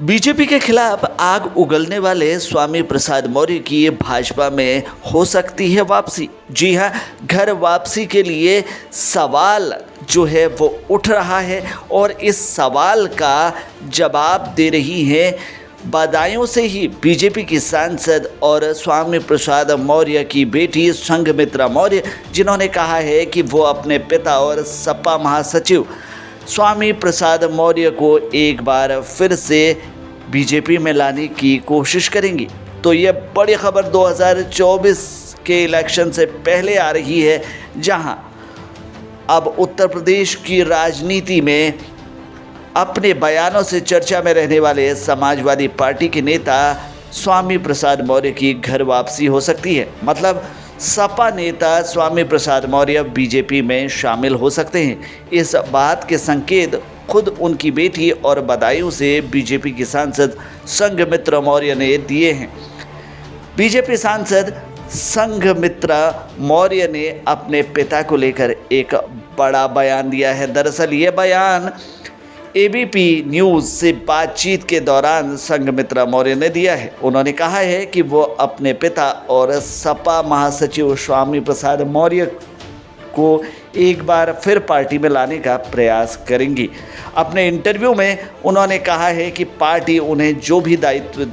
BJP के खिलाफ आग उगलने वाले स्वामी प्रसाद मौर्य की भाजपा में हो सकती है वापसी। जी हां, घर वापसी के लिए सवाल जो है वो उठ रहा है और इस सवाल का जवाब दे रही हैं बदायूं से ही बीजेपी की सांसद और स्वामी प्रसाद मौर्य की बेटी संघमित्रा मौर्य, जिन्होंने कहा है कि वो अपने पिता और सपा महासचिव स्वामी प्रसाद मौर्य को एक बार फिर से बीजेपी में लाने की कोशिश करेंगी। तो ये बड़ी खबर 2024 के इलेक्शन से पहले आ रही है, जहां अब उत्तर प्रदेश की राजनीति में अपने बयानों से चर्चा में रहने वाले समाजवादी पार्टी के नेता स्वामी प्रसाद मौर्य की घर वापसी हो सकती है। मतलब सपा नेता स्वामी प्रसाद मौर्य बीजेपी में शामिल हो सकते हैं। इस बात के संकेत खुद उनकी बेटी और बदायूं से बीजेपी की सांसद संघमित्रा मौर्य ने दिए हैं। बीजेपी सांसद संघमित्रा मौर्य ने अपने पिता को लेकर एक बड़ा बयान दिया है। दरअसल ये बयान एबीपी न्यूज़ से बातचीत के दौरान संघमित्रा मौर्य ने दिया है। उन्होंने कहा है कि वो अपने पिता और सपा महासचिव स्वामी प्रसाद मौर्य को एक बार फिर पार्टी में लाने का प्रयास करेंगी। अपने इंटरव्यू में उन्होंने कहा है कि पार्टी उन्हें जो भी दायित्व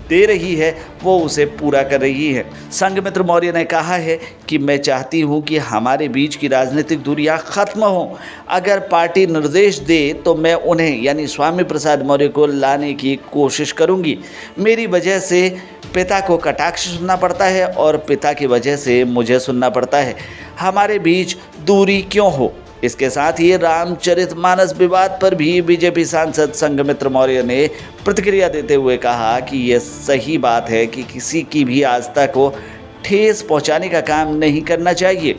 दे रही है वो उसे पूरा कर रही है। संघमित्रा मौर्य ने कहा है कि मैं चाहती हूं कि हमारे बीच की राजनीतिक दूरियां खत्म हों। अगर पार्टी निर्देश दे तो मैं उन्हें यानी स्वामी प्रसाद मौर्य को लाने की कोशिश करूंगी। मेरी वजह से पिता को कटाक्ष सुनना पड़ता है और पिता की वजह से मुझे सुनना पड़ता है। हमारे बीच दूरी क्यों हो। इसके साथ ही रामचरितमानस विवाद पर भी बीजेपी सांसद संघमित्रा मौर्य ने प्रतिक्रिया देते हुए कहा कि यह सही बात है कि किसी की भी आस्था को ठेस पहुंचाने का काम नहीं करना चाहिए।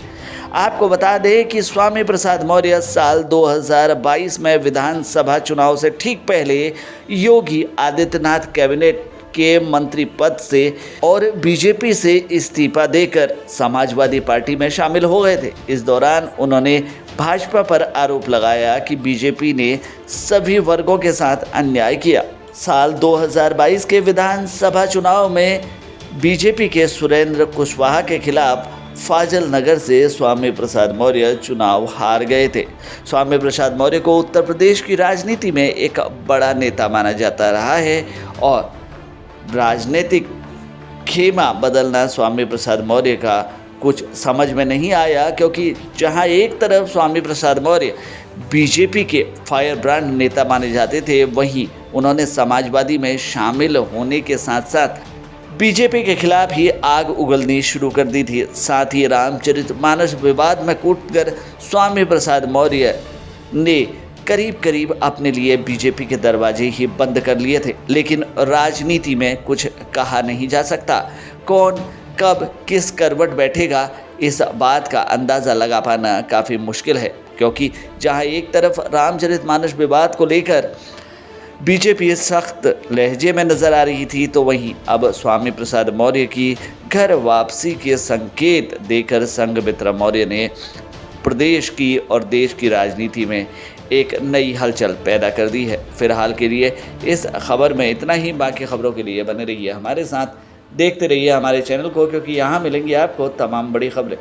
आपको बता दें कि स्वामी प्रसाद मौर्य साल 2022 में विधानसभा चुनाव से ठीक पहले योगी आदित्यनाथ कैबिनेट के मंत्री पद से और बीजेपी से इस्तीफा देकर समाजवादी पार्टी में शामिल हो गए थे। इस दौरान उन्होंने भाजपा पर आरोप लगाया कि बीजेपी ने सभी वर्गों के साथ अन्याय किया। साल 2022 के विधानसभा चुनाव में बीजेपी के सुरेंद्र कुशवाहा के खिलाफ फाजिल नगर से स्वामी प्रसाद मौर्य चुनाव हार गए थे। स्वामी प्रसाद मौर्य को उत्तर प्रदेश की राजनीति में एक बड़ा नेता माना जाता रहा है और राजनीतिक खेमा बदलना स्वामी प्रसाद मौर्य का कुछ समझ में नहीं आया, क्योंकि जहां एक तरफ स्वामी प्रसाद मौर्य बीजेपी के फायर ब्रांड नेता माने जाते थे, वहीं उन्होंने समाजवादी में शामिल होने के साथ साथ बीजेपी के खिलाफ ही आग उगलनी शुरू कर दी थी। साथ ही रामचरितमानस विवाद में कूटकर स्वामी प्रसाद मौर्य ने करीब अपने लिए बीजेपी के दरवाजे ही बंद कर लिए थे। लेकिन राजनीति में कुछ कहा नहीं जा सकता। कौन कब किस करवट बैठेगा, इस बात का अंदाज़ा लगा पाना काफ़ी मुश्किल है, क्योंकि जहां एक तरफ रामचरितमानस विवाद को लेकर बीजेपी सख्त लहजे में नज़र आ रही थी, तो वहीं अब स्वामी प्रसाद मौर्य की घर वापसी के संकेत देकर संघमित्रा मौर्य ने प्रदेश की और देश की राजनीति में एक नई हलचल पैदा कर दी है। फिलहाल के लिए इस खबर में इतना ही। बाकी खबरों के लिए बने रहिए हमारे साथ, देखते रहिए हमारे चैनल को, क्योंकि यहाँ मिलेंगी आपको तमाम बड़ी खबरें।